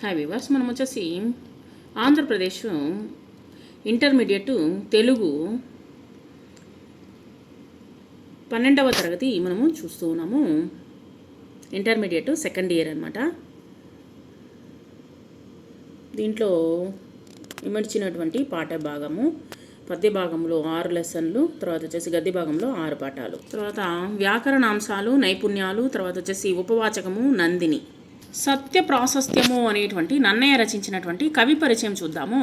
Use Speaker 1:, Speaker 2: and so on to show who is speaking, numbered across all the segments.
Speaker 1: Hi viewers, మనం వచ్చేసి Andhra Pradesh intermediate Telugu 12వ తరగతి మనము చూస్తూ ఉన్నాము. ఇంటర్మీడియట్ సెకండ్ ఇయర్ అనమాట. దీంట్లో ఇమర్చినటువంటి పాఠ భాగము, పద్య భాగంలో 6 లెసన్లు, తర్వాత వచ్చేసి గద్య భాగంలో 6 పాఠాలు, తర్వాత వ్యాకరణాంశాలు, నైపుణ్యాలు, తర్వాత వచ్చేసి ఉపవాచకము, నందిని. సత్య ప్రాశస్త్యము అనేటువంటి నన్నయ్య రచించినటువంటి కవి పరిచయం చూద్దాము.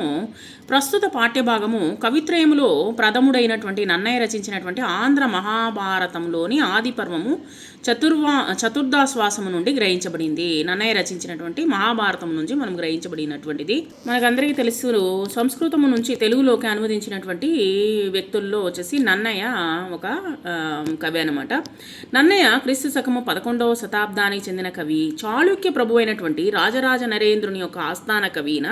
Speaker 1: ప్రస్తుత పాఠ్యభాగము కవిత్రయములో ప్రథముడైనటువంటి నన్నయ్య రచించినటువంటి ఆంధ్ర మహాభారతంలోని ఆది పర్వము చతుర్దాశ్వాసము నుండి గ్రహించబడింది. నన్నయ్య రచించినటువంటి మహాభారతం నుంచి మనం గ్రహించబడినటువంటిది. మనకందరికీ తెలుసు, సంస్కృతము నుంచి తెలుగులోకి అనువదించినటువంటి వ్యక్తుల్లో వచ్చేసి నన్నయ్య ఒక కవి అనమాట. నన్నయ్య క్రీస్తు శకము 11వ శతాబ్దానికి చెందిన కవి. చాళుక్య ప్రభు అయినటువంటి రాజరాజ నరేంద్రుని యొక్క ఆస్థాన కవిన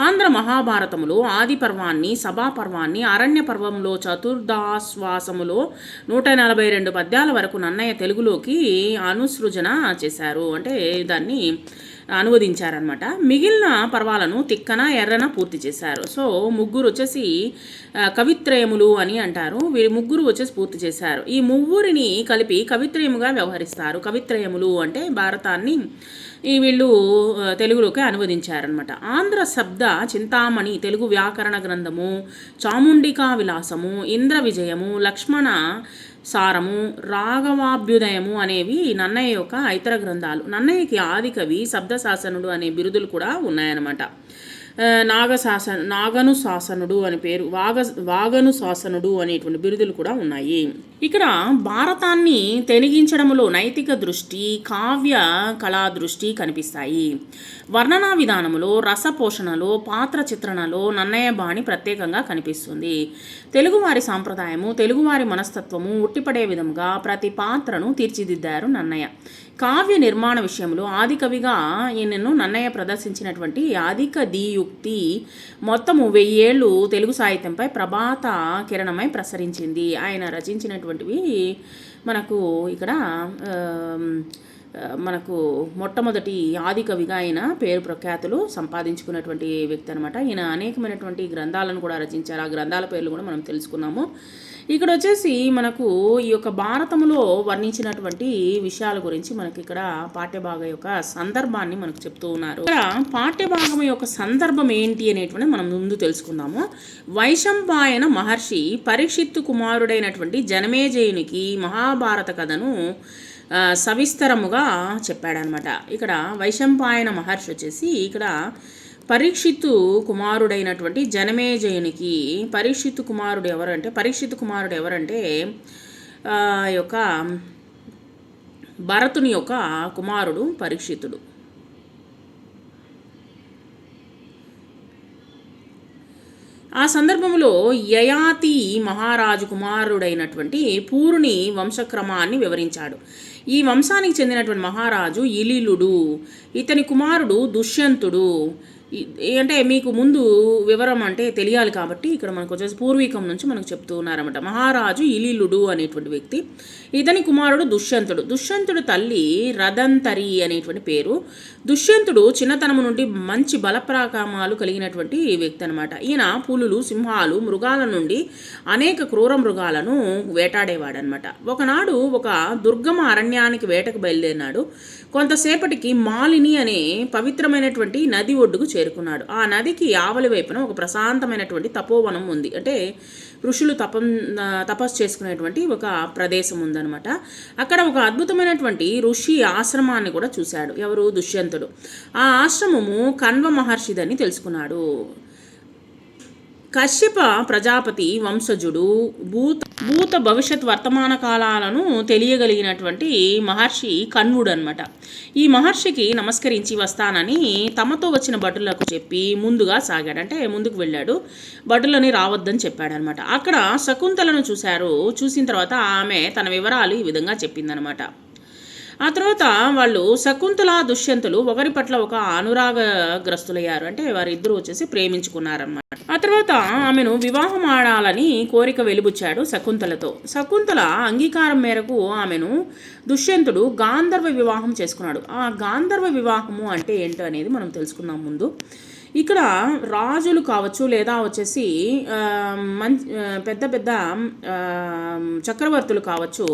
Speaker 1: ఆంధ్ర మహాభారతములో ఆది పర్వాన్ని, సభా పర్వాన్ని, అరణ్య పర్వంలో చతుర్దాశ్వాసములో 142 పద్యాల వరకు నన్నయ్య తెలుగులోకి అనుసృజన చేశారు, అంటే దాన్ని అనువదించారనమాట. మిగిలిన పర్వాలను తిక్కన, ఎర్రన పూర్తి చేశారు. సో ముగ్గురు వచ్చేసి కవిత్రయములు అని అంటారు. వీరి ముగ్గురు వచ్చేసి పూర్తి చేశారు. ఈ ముగ్గురిని కలిపి కవిత్రయముగా వ్యవహరిస్తారు. కవిత్రయములు అంటే భారతాన్ని వీళ్ళు తెలుగులోకి అనువదించారనమాట. ఆంధ్ర శబ్ద చింతామణి, తెలుగు వ్యాకరణ గ్రంథము, చాముండికా విలాసము, ఇంద్ర విజయము, లక్ష్మణ సారము, రాఘవాభ్యుదయము అనేవి నన్నయ్య యొక్క ఇతర గ్రంథాలు. నన్నయ్యకి ఆదికవి, శబ్దశాసనుడు అనే బిరుదులు కూడా ఉన్నాయన్నమాట. నాగను శాసనుడు అని పేరు, వాగను శాసనుడు అనేటువంటి బిరుదులు కూడా ఉన్నాయి. ఇక్కడ భారతాన్ని తెనిగించడంలో నైతిక దృష్టి, కావ్య కళా దృష్టి కనిపిస్తాయి. వర్ణనా విధానములో, రసపోషణలో, పాత్ర చిత్రణలో నన్నయ్య బాణి ప్రత్యేకంగా కనిపిస్తుంది. తెలుగువారి సాంప్రదాయము, తెలుగువారి మనస్తత్వము ఉట్టిపడే విధంగా ప్రతి పాత్రను తీర్చిదిద్దారు నన్నయ్య. కావ్య నిర్మాణ విషయంలో ఆదికవిగా ఈయనను నన్నయ్య ప్రదర్శించినటువంటి అధిక దీయుక్తి మొత్తము 1000 ఏళ్ళు తెలుగు సాహిత్యంపై ప్రభాత కిరణమై ప్రసరించింది. ఆయన రచించినటువంటివి మనకు మొట్టమొదటి ఆదికవిగా ఆయన పేరు ప్రఖ్యాతులు సంపాదించుకున్నటువంటి వ్యక్తి అనమాట. ఈయన అనేకమైనటువంటి గ్రంథాలను కూడా రచించారు. ఆ గ్రంథాల పేర్లు కూడా మనం తెలుసుకున్నాము. ఇక్కడ వచ్చేసి మనకు ఈ యొక్క భారతంలో వర్ణించినటువంటి విషయాల గురించి మనకి ఇక్కడ పాఠ్యభాగం యొక్క సందర్భాన్ని మనకు చెప్తూ ఉన్నారు. ఇక్కడ పాఠ్యభాగం యొక్క సందర్భం ఏంటి అనేటువంటి మనం ముందు తెలుసుకుందాము. వైశంపాయన మహర్షి పరీక్షిత్తు కుమారుడైనటువంటి జనమేజయునికి మహాభారత కథను సవిస్తరముగా చెప్పాడనమాట. ఇక్కడ వైశంపాయన మహర్షి వచ్చేసి ఇక్కడ పరీక్షిత్తు కుమారుడైనటువంటి జనమేజయునికి, పరీక్షిత్తు కుమారుడు ఎవరంటే యొక్క భరతుని యొక్క కుమారుడు పరీక్షితుడు. ఆ సందర్భంలో యయాతి మహారాజు కుమారుడైనటువంటి పూరుని వంశక్రమాన్ని వివరించాడు. ఈ వంశానికి చెందినటువంటి మహారాజు ఇలీలుడు, ఇతని కుమారుడు దుష్యంతుడు. అంటే మీకు ముందు వివరం అంటే తెలియాలి కాబట్టి ఇక్కడ మనకు వచ్చేసి పూర్వీకం నుంచి మనకు చెప్తూ ఉన్నారన్నమాట. మహారాజు ఇలీలుడు అనేటువంటి వ్యక్తి, ఇతని కుమారుడు దుష్యంతుడు. దుష్యంతుడు తల్లి రదంతరి అనేటువంటి పేరు. దుష్యంతుడు చిన్నతనము నుండి మంచి బలపరాక్రమాలు కలిగినటువంటి వ్యక్తి అనమాట. ఈయన పులులు, సింహాలు, మృగాల నుండి అనేక క్రూర మృగాలను వేటాడేవాడనమాట. ఒకనాడు ఒక దుర్గమ అరణ్యానికి వేటకు బయలుదేరినాడు. కొంతసేపటికి మాలిని అనే పవిత్రమైనటువంటి నది ఒడ్డుకు చేరుకున్నాడు. ఆ నదికి ఆవలి వైపున ఒక ప్రశాంతమైనటువంటి తపోవనం ఉంది. అంటే ఋషులు తపస్సు చేసుకునేటువంటి ఒక ప్రదేశం ఉందన్నమాట. అక్కడ ఒక అద్భుతమైనటువంటి ఋషి ఆశ్రమాన్ని కూడా చూశాడు. ఎవరు? దుష్యంతుడు. ఆ ఆశ్రమము కణ్వ మహర్షిదని తెలుసుకున్నాడు. కశ్యప ప్రజాపతి వంశజుడు, భూత భవిష్యత్ వర్తమాన కాలాలను తెలియగలిగినటువంటి మహర్షి కణ్వుడు అనమాట. ఈ మహర్షికి నమస్కరించి వస్తానని తమతో వచ్చిన భటులకు చెప్పి ముందుగా సాగాడు. అంటే ముందుకు వెళ్ళాడు, భటులని రావద్దని చెప్పాడనమాట. అక్కడ శకుంతలను చూశారు. చూసిన తర్వాత ఆమె తన వివరాలు ఈ విధంగా చెప్పిందనమాట. ఆ తర్వాత వాళ్ళు శకుంతల దుష్యంతులు ఒకరి పట్ల ఒక అనురాగగ్రస్తులయ్యారు. అంటే వారిద్దరూ వచ్చేసి ప్రేమించుకున్నారన్నమాట. ఆ తర్వాత ఆమెను వివాహం ఆడాలని కోరిక వెలిబుచ్చాడు శకుంతలతో. శకుంతల అంగీకారం మేరకు ఆమెను దుష్యంతుడు గాంధర్వ వివాహం చేసుకున్నాడు. ఆ గాంధర్వ వివాహము అంటే ఏంటో అనేది మనం తెలుసుకుందాం ముందు. ఇక్కడ రాజులు కావచ్చు, లేదా వచ్చేసి పెద్ద పెద్ద చక్రవర్తులు కావచ్చు,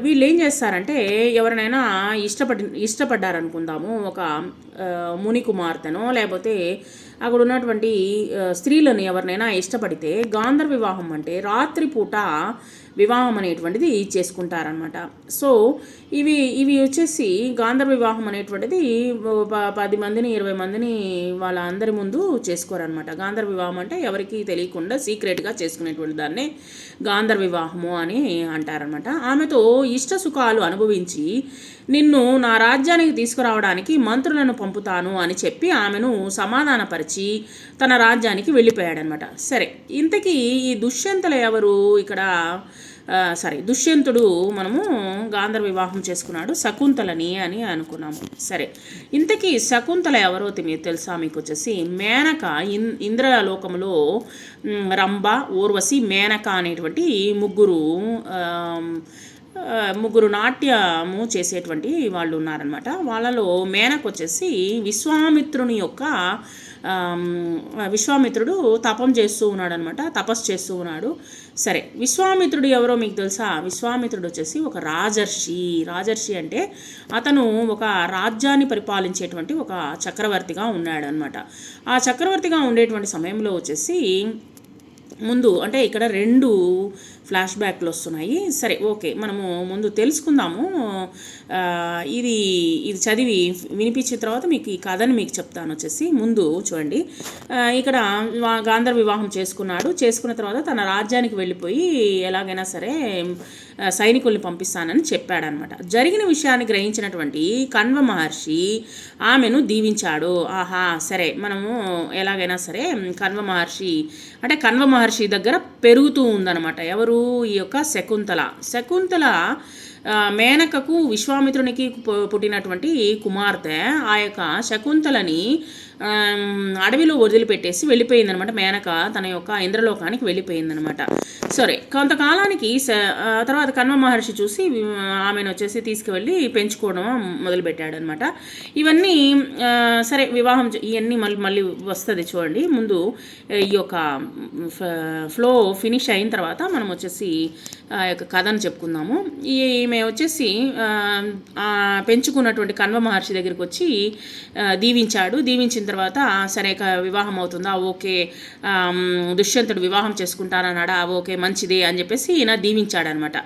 Speaker 1: వీళ్ళు ఏం చేస్తారంటే ఎవరినైనా ఇష్టపడ్డారనుకుందాము, ఒక ముని కుమార్తెనో లేకపోతే అక్కడ ఉన్నటువంటి స్త్రీలను ఎవరినైనా ఇష్టపడితే గాంధర్వ వివాహం అంటే రాత్రిపూట వివాహం అనేటువంటిది చేసుకుంటారనమాట. సో ఇవి వచ్చేసి గాంధర్వ వివాహం అనేటువంటిది 10 మందిని 20 మందిని వాళ్ళ అందరి ముందు చేసుకోరనమాట. గాంధర్వ వివాహం అంటే ఎవరికి తెలియకుండా సీక్రెట్గా చేసుకునేటువంటి దాన్నే గాంధర్వ వివాహము అని అంటారనమాట. ఆమెతో ఇష్ట సుఖాలు అనుభవించి నిన్ను నా రాజ్యానికి తీసుకురావడానికి మంత్రులను పంపుతాను అని చెప్పి ఆమెను సమాధానపరిచి తన రాజ్యానికి వెళ్ళిపోయాడనమాట. సరే, ఇంతకీ ఈ దుష్యంతులు ఎవరు? ఇక్కడ దుష్యంతుడు మనము గాంధర్వ వివాహం చేసుకున్నాడు శకుంతలని అని అనుకున్నాము. సరే, ఇంతకీ శకుంతల ఎవరో మీరు తెలుసా? మీకు వచ్చేసి మేనక, ఇంద్రలోకములో రంభ, ఊర్వశి, మేనక అనేటువంటి ముగ్గురు నాట్యము చేసేటువంటి వాళ్ళు ఉన్నారనమాట. వాళ్ళలో మేనకు వచ్చేసి విశ్వామిత్రుడు తపం చేస్తూ ఉన్నాడు అనమాట, తపస్సు చేస్తూ ఉన్నాడు. సరే, విశ్వామిత్రుడు ఎవరో మీకు తెలుసా? విశ్వామిత్రుడు వచ్చేసి ఒక రాజర్షి అంటే అతను ఒక రాజ్యాన్ని పరిపాలించేటువంటి ఒక చక్రవర్తిగా ఉన్నాడు అనమాట. ఆ చక్రవర్తిగా ఉండేటువంటి సమయంలో వచ్చేసి ముందు అంటే ఇక్కడ 2 ఫ్లాష్ బ్యాక్లు వస్తున్నాయి. సరే, ఓకే, మనము ముందు తెలుసుకుందాము. ఇది చదివి వినిపించిన తర్వాత మీకు ఈ కథని మీకు చెప్తాను. వచ్చేసి ముందు చూడండి, ఇక్కడ గాంధర్వ వివాహం చేసుకున్న తర్వాత తన రాజ్యానికి వెళ్ళిపోయి ఎలాగైనా సరే సైనికుల్ని పంపిస్తానని చెప్పాడనమాట. జరిగిన విషయాన్ని గ్రహించినటువంటి కణ్వ మహర్షి ఆమెను దీవించాడు. ఆహా, సరే, మనము ఎలాగైనా సరే కణ్వ మహర్షి దగ్గర పెరుగుతూ ఉందన్నమాట. ఎవరు? ఈ యొక్క శకుంతల మేనకకు విశ్వామిత్రునికి పుట్టినటువంటి కుమార్తె. ఆ యొక్క శకుంతలని అడవిలో వదిలిపెట్టేసి వెళ్ళిపోయిందనమాట. మేనక తన యొక్క ఇంద్రలోకానికి వెళ్ళిపోయిందనమాట. సరే, కొంతకాలానికి తర్వాత కణ్వ మహర్షి చూసి ఆమెను వచ్చేసి తీసుకువెళ్ళి పెంచుకోవడం మొదలుపెట్టాడనమాట. ఇవన్నీ సరే, వివాహం ఇవన్నీ మళ్ళీ వస్తుంది చూడండి. ముందు ఈ యొక్క ఫ్లో ఫినిష్ అయిన తర్వాత మనం వచ్చేసి ఆ యొక్క కథను చెప్పుకుందాము. ఈమె వచ్చేసి పెంచుకున్నటువంటి కణ్వ మహర్షి దగ్గరికి వచ్చి దీవించిన తర్వాత సరే వివాహం అవుతుందా? ఓకే, దుష్యంతుడు వివాహం చేసుకుంటానన్నాడా? ఓకే, మంచిదే అని చెప్పేసి ఈయన దీవించాడనమాట.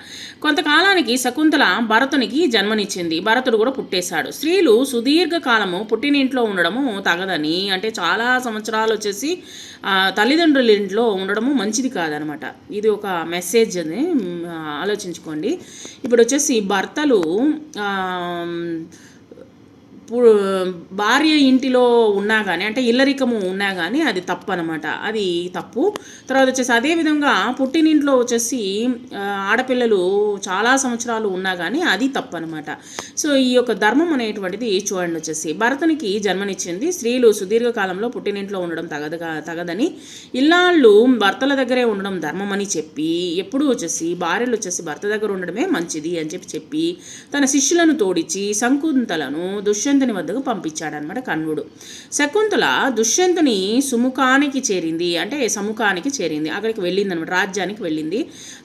Speaker 1: కొంతకాలానికి శకుంతల భరతునికి జన్మనిచ్చింది. భరతుడు కూడా పుట్టేశాడు. స్త్రీలు సుదీర్ఘకాలము పుట్టినింట్లో ఉండడము తగదని, అంటే చాలా సంవత్సరాలు వచ్చేసి తల్లిదండ్రుల ఇంట్లో ఉండడము మంచిది కాదనమాట. ఇది ఒక మెసేజ్ అని ఆలోచించుకోండి. ఇప్పుడు వచ్చేసి భర్తలు భార్య ఇంటిలో ఉన్నా కానీ, అంటే ఇల్లరికము ఉన్నా కానీ అది తప్పు అనమాట. అది తప్పు. తర్వాత వచ్చేసి అదేవిధంగా పుట్టినింట్లో వచ్చేసి ఆడపిల్లలు చాలా సంవత్సరాలు ఉన్నా కానీ అది తప్పు అనమాట. సో ఈ యొక్క ధర్మం అనేటువంటిది చూడండి. వచ్చేసి భరతునికి జన్మనిచ్చింది. స్త్రీలు సుదీర్ఘకాలంలో పుట్టినింట్లో ఉండడం తగదని, ఇల్లాళ్ళు భర్తల దగ్గరే ఉండడం ధర్మమని చెప్పి, ఎప్పుడూ వచ్చేసి భార్యలు వచ్చేసి భర్త దగ్గర ఉండడమే మంచిది అని చెప్పి తన శిష్యులను తోడిచి శకుంతలను దుష్యంతుని వద్దకు పంపించాడనమాట కణ్వుడు. శకుంతల దుష్యంతుని సముఖానికి చేరింది. అక్కడికి వెళ్ళింది అనమాట, రాజ్యానికి వెళ్ళింది.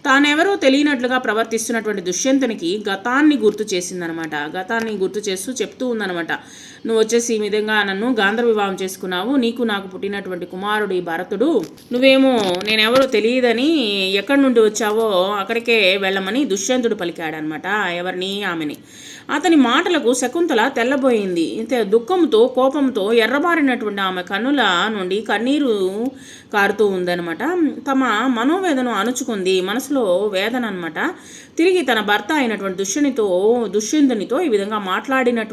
Speaker 1: తానెవరో తెలియనట్లుగా ప్రవర్తిస్తున్నటువంటి దుష్యంతునికి గతాన్ని గుర్తు చేసిందనమాట. గతాన్ని గుర్తు చేస్తూ చెప్తూ ఉందనమాట, నువ్వు వచ్చేసి ఈ విధంగా నన్ను గాంధర్వ వివాహం చేసుకున్నావు, నాకు పుట్టినటువంటి కుమారుడు ఈ భరతుడు, నువ్వేమో నేనెవరో తెలియదని ఎక్కడి నుండి వచ్చావో అక్కడికే వెళ్ళమని దుష్యంతుడు పలికాడనమాట. ఎవరిని? ఆమెని. అతని మాటలకు శకుంతల తెల్లబోయింది. దుఃఖంతో కోపంతో ఎర్రబారినటువంటి ఆమె కన్నుల నుండి కన్నీరు కారుతూ ఉందనమాట. తమ మనోవేదన అణుచుకుంది. మనసులో వేదన అనమాట. తిరిగి తన భర్త అయినటువంటి దుష్యంతునితో ఈ విధంగా మాట్లాడడానికి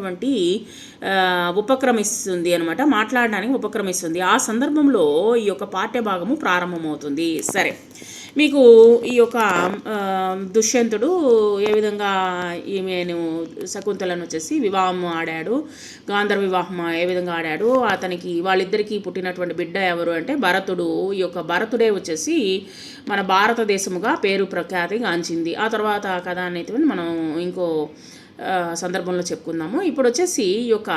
Speaker 1: ఉపక్రమిస్తుంది. ఆ సందర్భంలో ఈ యొక్క పాఠ్యభాగము ప్రారంభమవుతుంది. సరే, మీకు ఈ యొక్క దుష్యంతుడు ఏ విధంగా ఈమెను శకుంతలను వచ్చేసి వివాహం ఆడాడు, గాంధర్వ వివాహం ఏ విధంగా ఆడాడు, అతనికి వాళ్ళిద్దరికీ పుట్టినటువంటి బిడ్డ ఎవరు అంటే భరతుడు. ఈ యొక్క భరతుడే వచ్చేసి మన భారతదేశముగా పేరు ప్రఖ్యాతి గాంచింది. ఆ తర్వాత కథ అనేది మనం ఇంకో సందర్భంలో చెప్పుకుందాము. ఇప్పుడు వచ్చేసి ఈ యొక్క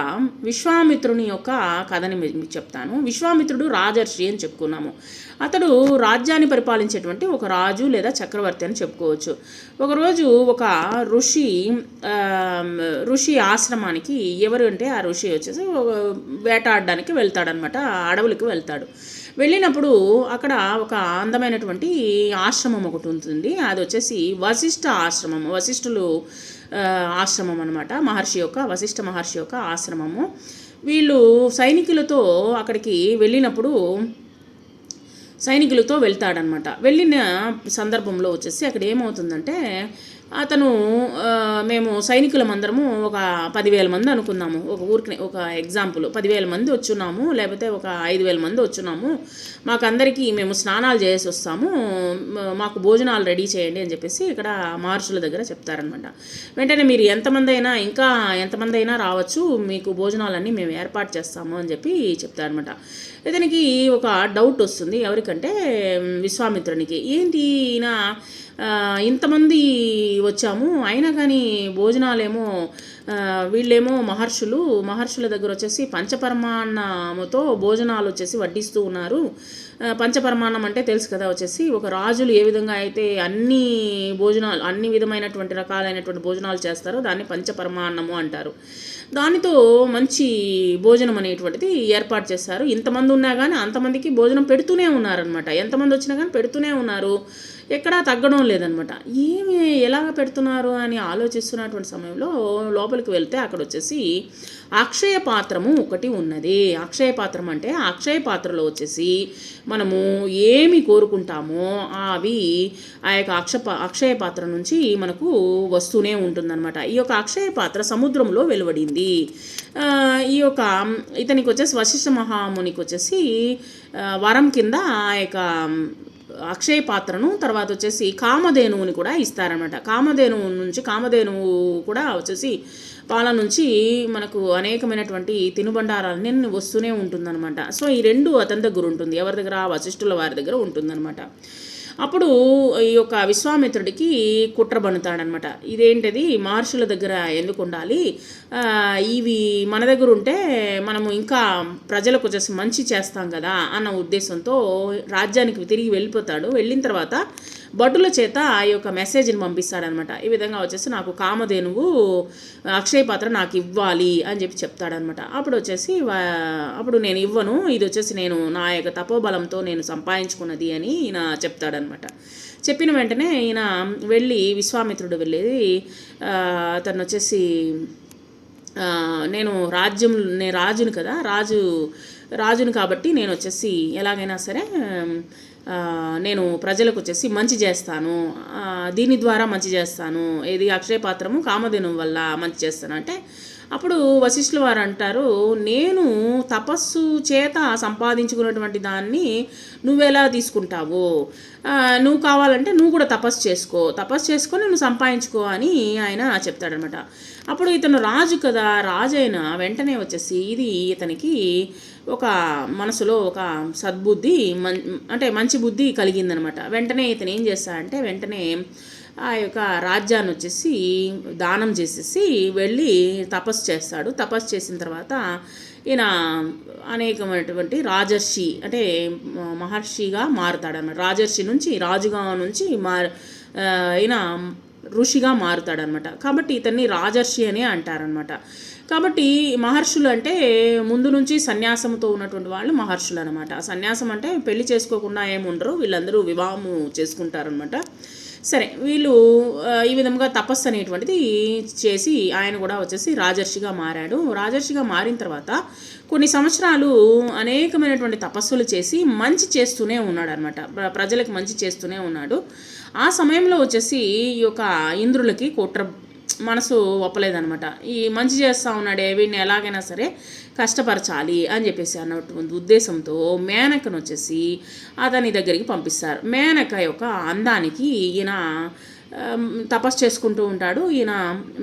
Speaker 1: విశ్వామిత్రుని యొక్క కథని మీకు చెప్తాను. విశ్వామిత్రుడు రాజర్షి అని చెప్పుకున్నాము. అతడు రాజ్యాన్ని పరిపాలించేటువంటి ఒక రాజు లేదా చక్రవర్తి అని చెప్పుకోవచ్చు. ఒకరోజు ఒక ఋషి ఆశ్రమానికి, ఎవరు అంటే ఆ ఋషి వచ్చేసి వేటాడడానికి వెళ్తాడనమాట, అడవులకు వెళ్తాడు. వెళ్ళినప్పుడు అక్కడ ఒక అందమైనటువంటి ఆశ్రమం ఒకటి ఉంటుంది. అది వచ్చేసి వశిష్ఠ ఆశ్రమం, ఆశ్రమం అనమాట, వశిష్ఠ మహర్షి యొక్క ఆశ్రమము. వీళ్ళు సైనికులతో అక్కడికి వెళ్ళినప్పుడు సైనికులతో వెళ్తాడనమాట. వెళ్ళిన సందర్భంలో వచ్చేసి అక్కడ ఏమవుతుందంటే, అతను మేము సైనికులమందరము ఒక 10,000 మంది అనుకున్నాము, ఒక ఊరికి ఒక ఎగ్జాంపుల్ 10,000 మంది వచ్చున్నాము, లేకపోతే ఒక 5,000 మంది వచ్చున్నాము, మాకందరికీ మేము స్నానాలు చేసి వస్తాము, మాకు భోజనాలు రెడీ చేయండి అని చెప్పేసి ఇక్కడ మహర్షుల దగ్గర చెప్తారనమాట. వెంటనే మీరు ఎంతమంది అయినా రావచ్చు, మీకు భోజనాలన్నీ మేము ఏర్పాటు చేస్తాము అని చెప్పి చెప్తారనమాట. ఇతనికి ఒక డౌట్ వస్తుంది, ఎవరికంటే విశ్వామిత్రునికి. ఏంటి ఈయన ఇంతమంది వచ్చాము, అయినా కానీ భోజనాలేమో వీళ్ళేమో మహర్షుల దగ్గర వచ్చేసి పంచపరమాన్నముతో భోజనాలు వచ్చేసి వడ్డిస్తూ ఉన్నారు. పంచపరమాన్నం అంటే తెలుసు కదా, వచ్చేసి ఒక రాజులు ఏ విధంగా అయితే అన్ని విధమైనటువంటి రకాలైనటువంటి భోజనాలు చేస్తారో దాన్ని పంచపరమాన్నము అంటారు. దానితో మంచి భోజనం అనేటువంటిది ఏర్పాటు చేస్తారు. ఇంతమంది ఉన్నా కానీ అంతమందికి భోజనం పెడుతూనే ఉన్నారనమాట. ఎంతమంది వచ్చినా కానీ పెడుతూనే ఉన్నారు, ఎక్కడా తగ్గడం లేదనమాట. ఎలాగ పెడుతున్నారు అని ఆలోచిస్తున్నటువంటి సమయంలో లోపలికి వెళ్తే అక్కడ వచ్చేసి అక్షయ పాత్రము ఒకటి ఉన్నది. అక్షయ పాత్రం అంటే అక్షయ పాత్రలో వచ్చేసి మనము ఏమి కోరుకుంటామో అవి ఆ యొక్క అక్షయ పాత్ర నుంచి మనకు వస్తూనే ఉంటుందన్నమాట. ఈ యొక్క అక్షయ పాత్ర సముద్రంలో వెలువడింది. ఈ యొక్క ఇతనికి వచ్చేసి వశిష్ఠ మహామునికి వచ్చేసి వరం కింద ఆ యొక్క అక్షయ పాత్రను, తర్వాత వచ్చేసి కామధేనువుని కూడా ఇస్తారనమాట. కామధేనువు కూడా వచ్చేసి పాల నుంచి మనకు అనేకమైనటువంటి తినుబండారాలన్నీ వస్తూనే ఉంటుందన్నమాట. సో ఈ రెండు అతని దగ్గర ఉంటుంది, ఎవరి దగ్గర, వశిష్ఠుల వారి దగ్గర ఉంటుందన్నమాట. అప్పుడు ఈ యొక్క విశ్వామిత్రుడికి కుట్ర బన్నుతాడనమాట. ఇదేంటిది, మహర్షుల దగ్గర ఎందుకు ఉండాలి, ఇవి మన దగ్గర ఉంటే మనము ఇంకా ప్రజలకు వచ్చేసి మంచి చేస్తాం కదా అన్న ఉద్దేశంతో రాజ్యానికి తిరిగి వెళ్ళిపోతాడు. వెళ్ళిన తర్వాత భటుల చేత ఆ యొక్క మెసేజ్ని పంపిస్తాడనమాట. ఈ విధంగా వచ్చేసి నాకు కామధేనువు అక్షయ పాత్ర నాకు ఇవ్వాలి అని చెప్పి చెప్తాడనమాట. అప్పుడు నేను ఇవ్వను, ఇది వచ్చేసి నేను నా యొక్క తపోబలంతో నేను సంపాదించుకున్నది అని ఈయన చెప్తాడనమాట. చెప్పిన వెంటనే ఈయన విశ్వామిత్రుడు వెళ్ళేది అతను వచ్చేసి నేను రాజును కదా, రాజును కాబట్టి నేను వచ్చేసి ఎలాగైనా సరే నేను ప్రజలకు వచ్చేసి మంచి చేస్తాను, దీని ద్వారా మంచి చేస్తాను, ఇది అక్షయ పాత్రము కామధేను వల్ల మంచి చేస్తాను అంటే, అప్పుడు వశిష్ఠుల వారు అంటారు, నేను తపస్సు చేత సంపాదించుకున్నటువంటి దాన్ని నువ్వెలా తీసుకుంటావు, నువ్వు కావాలంటే నువ్వు కూడా తపస్సు చేసుకొని నువ్వు సంపాదించుకో అని ఆయన చెప్తాడనమాట. అప్పుడు ఇతను రాజు కదా, రాజైన వెంటనే వచ్చేసి ఇది ఇతనికి ఒక మనసులో ఒక సద్బుద్ధి అంటే మంచి బుద్ధి కలిగిందనమాట. వెంటనే ఇతను ఏం చేస్తాడంటే, వెంటనే ఆ యొక్క రాజ్యాన్ని వచ్చేసి దానం చేసేసి వెళ్ళి తపస్సు చేస్తాడు. తపస్సు చేసిన తర్వాత ఈయన అనేకమైనటువంటి రాజర్షి అంటే మహర్షిగా మారుతాడన్నమాట. రాజుగా నుంచి ఈయన ఋషిగా మారుతాడనమాట. కాబట్టి ఇతన్ని రాజర్షి అని అంటారనమాట. కాబట్టి మహర్షులు అంటే ముందు నుంచి సన్యాసంతో ఉన్నటువంటి వాళ్ళు మహర్షులు అనమాట. సన్యాసం అంటే పెళ్లి చేసుకోకుండా ఏముండరు, వీళ్ళందరూ వివాహము చేసుకుంటారనమాట. సరే, వీళ్ళు ఈ విధంగా తపస్సు అనేటువంటిది చేసి ఆయన కూడా వచ్చేసి రాజర్షిగా మారాడు. రాజర్షిగా మారిన తర్వాత కొన్ని సంవత్సరాలు అనేకమైనటువంటి తపస్సులు చేసి మంచి చేస్తూనే ఉన్నాడు అనమాట. ప్రజలకు మంచి చేస్తూనే ఉన్నాడు. ఆ సమయంలో వచ్చేసి ఈ యొక్క ఇంద్రులకి మనసు ఒప్పలేదనమాట. ఈ మంచి చేస్తూ ఉన్నాడే వీడిని ఎలాగైనా సరే కష్టపరచాలి అని చెప్పేసి అన్నటువంటి ఉద్దేశంతో మేనకను వచ్చేసి అతని దగ్గరికి పంపిస్తారు. మేనక యొక్క అందానికి ఈయన తపస్సు చేసుకుంటూ ఉంటాడు. ఈయన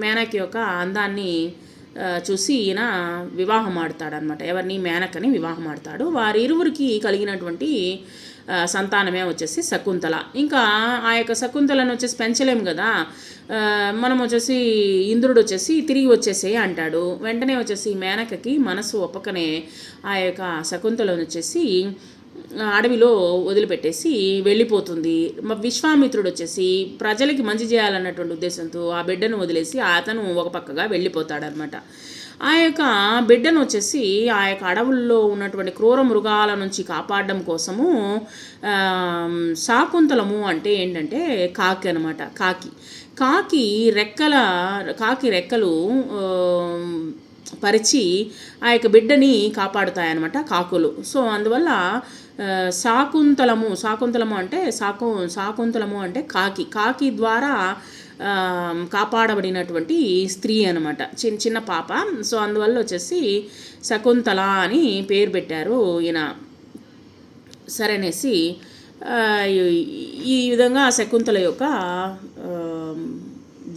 Speaker 1: మేనక యొక్క అందాన్ని చూసి ఈయన వివాహం ఆడతాడనమాట. ఎవరిని? మేనకని వివాహం ఆడతాడు. వారి ఇరువురికి కలిగినటువంటి సంతానమే వచ్చేసి శకుంతల. ఇంకా ఆ యొక్క శకుంతలను వచ్చేసి పెంచలేము కదా, మనం వచ్చేసి ఇంద్రుడు వచ్చేసి తిరిగి వచ్చేసేయి అంటాడు. వెంటనే వచ్చేసి మేనకకి మనసు ఒప్పకనే ఆ యొక్క శకుంతలను వచ్చేసి అడవిలో వదిలిపెట్టేసి వెళ్ళిపోతుంది. విశ్వామిత్రుడు వచ్చేసి ప్రజలకి మంచి చేయాలన్నటువంటి ఉద్దేశంతో ఆ బిడ్డను వదిలేసి అతను ఒక పక్కగా వెళ్ళిపోతాడనమాట. ఆ యొక్క బిడ్డను వచ్చేసి ఆ యొక్క అడవుల్లో ఉన్నటువంటి క్రూర మృగాల నుంచి కాపాడడం కోసము శాకుంతలము అంటే ఏంటంటే కాకి అనమాట. కాకి రెక్కలు పరిచి ఆ యొక్క బిడ్డని కాపాడుతాయన్నమాట కాకులు. సో అందువల్ల శాకుంతలము అంటే శాకుంతలము అంటే కాకి ద్వారా కాపాడబడినటువంటి స్త్రీ అనమాట, చిన్న పాప. సో అందువల్ల వచ్చేసి శకుంతల అని పేరు పెట్టారు ఈయన. సరేనేసి ఈ విధంగా శకుంతల యొక్క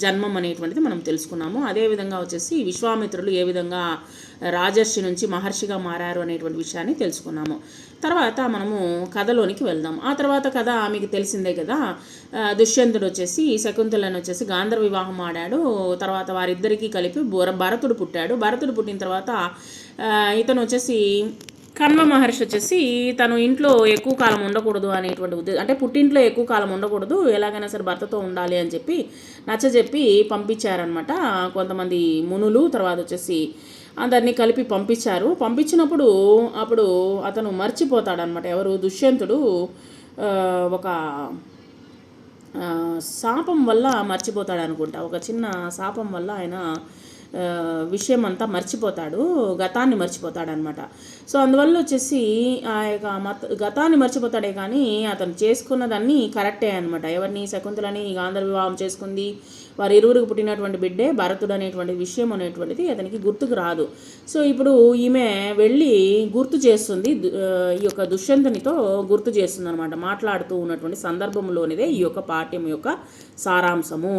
Speaker 1: జన్మం అనేటువంటిది మనం తెలుసుకున్నాము. అదేవిధంగా వచ్చేసి విశ్వామిత్రులు ఏ విధంగా రాజర్షి నుంచి మహర్షిగా మారారు అనేటువంటి విషయాన్ని తెలుసుకున్నాము. తర్వాత మనము కథలోనికి వెళ్దాం. ఆ తర్వాత కథ మీకు తెలిసిందే కదా. దుష్యంతుడు వచ్చేసి శకుంతలను వచ్చేసి గాంధర్వ వివాహం ఆడాడు. తర్వాత వారిద్దరికీ కలిపి భరతుడు పుట్టాడు. భరతుడు పుట్టిన తర్వాత ఇతను వచ్చేసి కణ్వ మహర్షి వచ్చేసి తను ఇంట్లో ఎక్కువ కాలం ఉండకూడదు అనేటువంటి ఉద్దేశం, అంటే పుట్టింట్లో ఎక్కువ కాలం ఉండకూడదు, ఎలాగైనా సరే భర్తతో ఉండాలి అని చెప్పి నచ్చజెప్పి పంపించారనమాట కొంతమంది మునులు. తర్వాత వచ్చేసి అందరినీ కలిపి పంపించారు. పంపించినప్పుడు అప్పుడు అతను మర్చిపోతాడనమాట. ఎవరు? దుష్యంతుడు ఒక శాపం వల్ల మర్చిపోతాడు అనుకుంటా. ఒక చిన్న శాపం వల్ల ఆయన విషయం అంతా మర్చిపోతాడు, గతాన్ని మర్చిపోతాడనమాట. సో అందువల్ల వచ్చేసి ఆ యొక్క గతాన్ని మర్చిపోతాడే కానీ అతను చేసుకున్నదాన్ని కరెక్టే అనమాట. ఎవరిని? శకుంతలని గాంధర్వ వివాహం చేసుకుంది. వారి ఇరువురికి పుట్టినటువంటి బిడ్డే భరతుడు అనేటువంటి విషయం అనేటువంటిది అతనికి గుర్తుకు రాదు. సో ఇప్పుడు ఈమె వెళ్ళి గుర్తు చేస్తుంది, ఈ యొక్క దుష్యంతునితో గుర్తు చేస్తుంది అనమాట. మాట్లాడుతూ ఉన్నటువంటి సందర్భంలోనిదే ఈ యొక్క పాఠ్యం యొక్క సారాంశము.